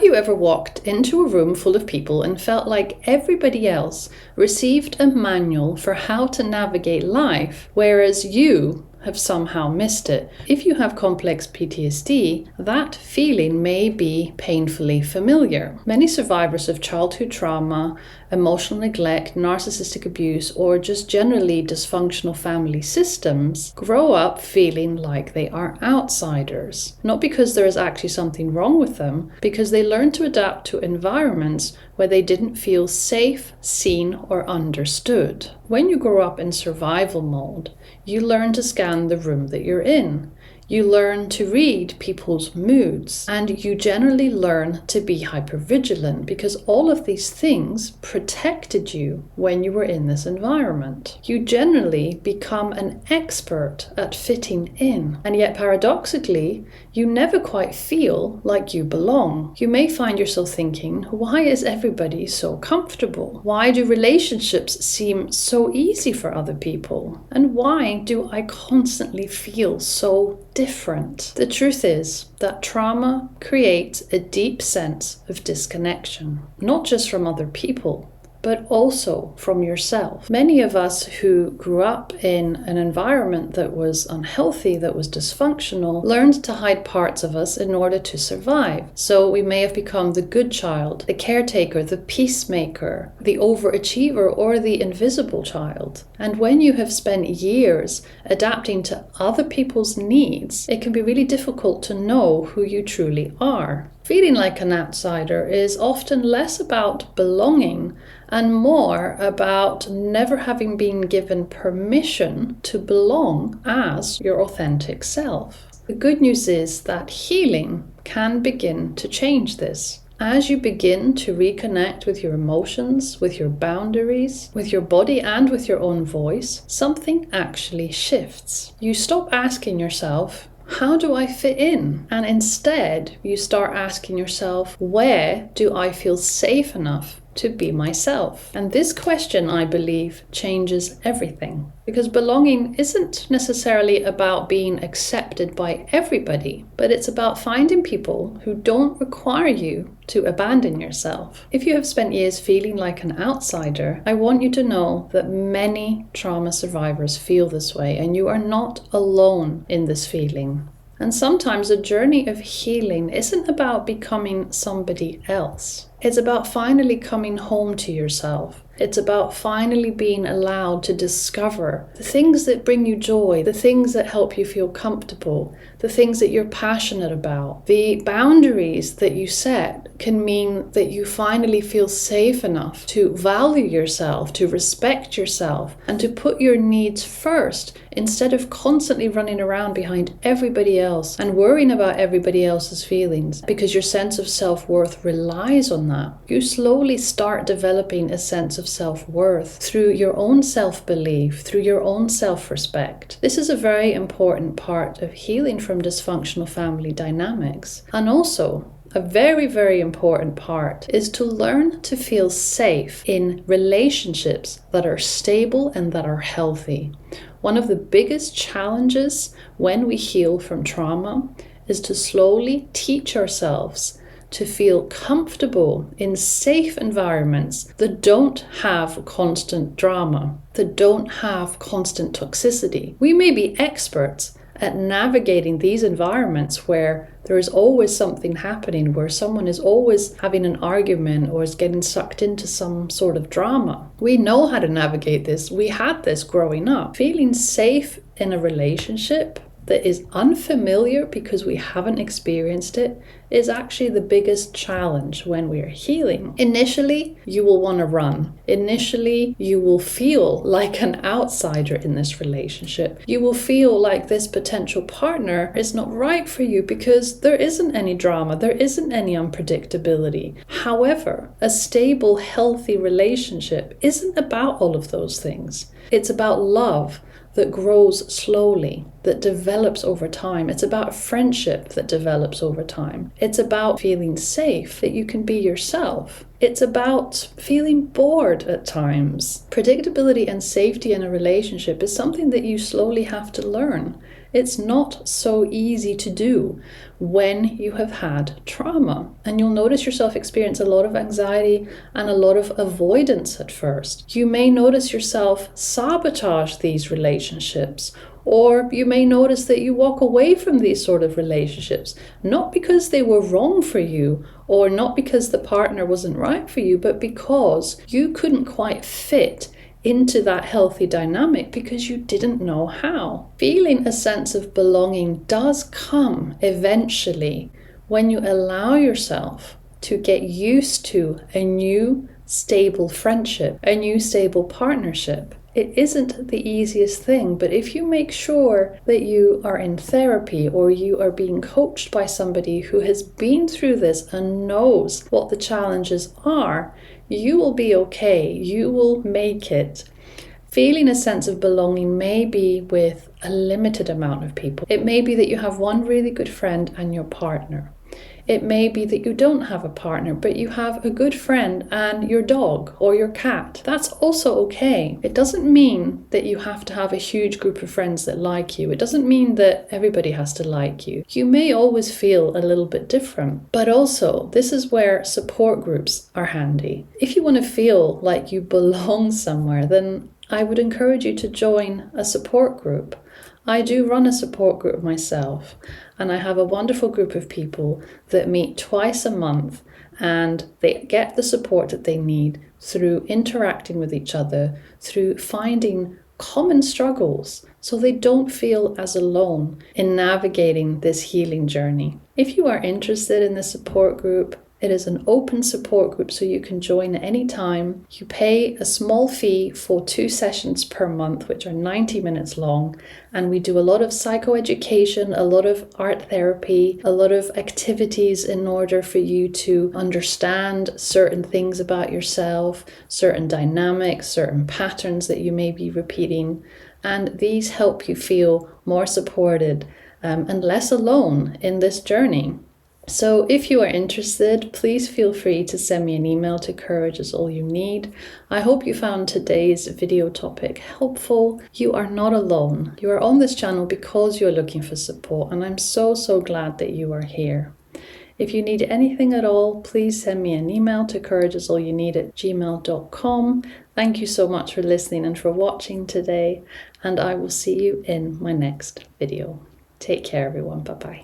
you ever walked into a room full of people and felt like everybody else received a manual for how to navigate life, whereas you have somehow missed it? If you have complex PTSD, that feeling may be painfully familiar. Many survivors of childhood trauma, emotional neglect, narcissistic abuse, or just generally dysfunctional family systems grow up feeling like they are outsiders. Not because there is actually something wrong with them, because they learn to adapt to environments where they didn't feel safe, seen, or understood. When you grow up in survival mode, you learn to scan the room that you're in. You learn to read people's moods, and you generally learn to be hypervigilant because all of these things protected you when you were in this environment. You generally become an expert at fitting in, and yet paradoxically, you never quite feel like you belong. You may find yourself thinking, why is everybody so comfortable? Why do relationships seem so easy for other people? And why do I constantly feel so different? The truth is that trauma creates a deep sense of disconnection, not just from other people, but also from yourself. Many of us who grew up in an environment that was unhealthy, that was dysfunctional, learned to hide parts of us in order to survive. So we may have become the good child, the caretaker, the peacemaker, the overachiever, or the invisible child. And when you have spent years adapting to other people's needs, it can be really difficult to know who you truly are. Feeling like an outsider is often less about belonging and more about never having been given permission to belong as your authentic self. The good news is that healing can begin to change this. As you begin to reconnect with your emotions, with your boundaries, with your body and with your own voice, something actually shifts. You stop asking yourself, how do I fit in? And instead, you start asking yourself, where do I feel safe enough to be myself? And this question, I believe, changes everything. Because belonging isn't necessarily about being accepted by everybody, but it's about finding people who don't require you to abandon yourself. If you have spent years feeling like an outsider, I want you to know that many trauma survivors feel this way, and you are not alone in this feeling. And sometimes a journey of healing isn't about becoming somebody else. It's about finally coming home to yourself. It's about finally being allowed to discover the things that bring you joy, the things that help you feel comfortable, the things that you're passionate about. The boundaries that you set can mean that you finally feel safe enough to value yourself, to respect yourself, and to put your needs first instead of constantly running around behind everybody else and worrying about everybody else's feelings, because your sense of self-worth relies on that. You slowly start developing a sense of self-worth through your own self-belief, through your own self-respect. This is a very important part of healing from dysfunctional family dynamics. And also, a very, very important part is to learn to feel safe in relationships that are stable and that are healthy. One of the biggest challenges when we heal from trauma is to slowly teach ourselves to feel comfortable in safe environments that don't have constant drama, that don't have constant toxicity. We may be experts at navigating these environments where there is always something happening, where someone is always having an argument or is getting sucked into some sort of drama. We know how to navigate this. We had this growing up. Feeling safe in a relationship that is unfamiliar because we haven't experienced it is actually the biggest challenge when we're healing. Initially, you will want to run. Initially, you will feel like an outsider in this relationship. You will feel like this potential partner is not right for you because there isn't any drama, there isn't any unpredictability. However, a stable, healthy relationship isn't about all of those things. It's about love that grows slowly, that develops over time. It's about friendship that develops over time. It's about feeling safe, that you can be yourself. It's about feeling bored at times. Predictability and safety in a relationship is something that you slowly have to learn. It's not so easy to do when you have had trauma. And you'll notice yourself experience a lot of anxiety and a lot of avoidance at first. You may notice yourself sabotage these relationships, or you may notice that you walk away from these sort of relationships, not because they were wrong for you or not because the partner wasn't right for you, but because you couldn't quite fit into that healthy dynamic because you didn't know how. Feeling a sense of belonging does come eventually when you allow yourself to get used to a new stable friendship, a new stable partnership. It isn't the easiest thing, but if you make sure that you are in therapy or you are being coached by somebody who has been through this and knows what the challenges are, you will be okay. You will make it. Feeling a sense of belonging may be with a limited amount of people. It may be that you have one really good friend and your partner. It may be that you don't have a partner, but you have a good friend and your dog or your cat. That's also okay. It doesn't mean that you have to have a huge group of friends that like you. It doesn't mean that everybody has to like you. You may always feel a little bit different, but also this is where support groups are handy. If you want to feel like you belong somewhere, then I would encourage you to join a support group. I do run a support group myself, and I have a wonderful group of people that meet twice a month, and they get the support that they need through interacting with each other, through finding common struggles, so they don't feel as alone in navigating this healing journey. If you are interested in the support group, it is an open support group, so you can join at any time. You pay a small fee for 2 sessions per month, which are 90 minutes long. And we do a lot of psychoeducation, a lot of art therapy, a lot of activities in order for you to understand certain things about yourself, certain dynamics, certain patterns that you may be repeating. And these help you feel more supported and less alone in this journey. So if you are interested, please feel free to send me an email to Courage is All You Need. I hope you found today's video topic helpful. You are not alone. You are on this channel because you're looking for support, and I'm so glad that you are here. If you need anything at all, please send me an email to courageisallyounneed@gmail.com. Thank you so much for listening and for watching today, and I will see you in my next video. Take care, everyone. Bye-bye.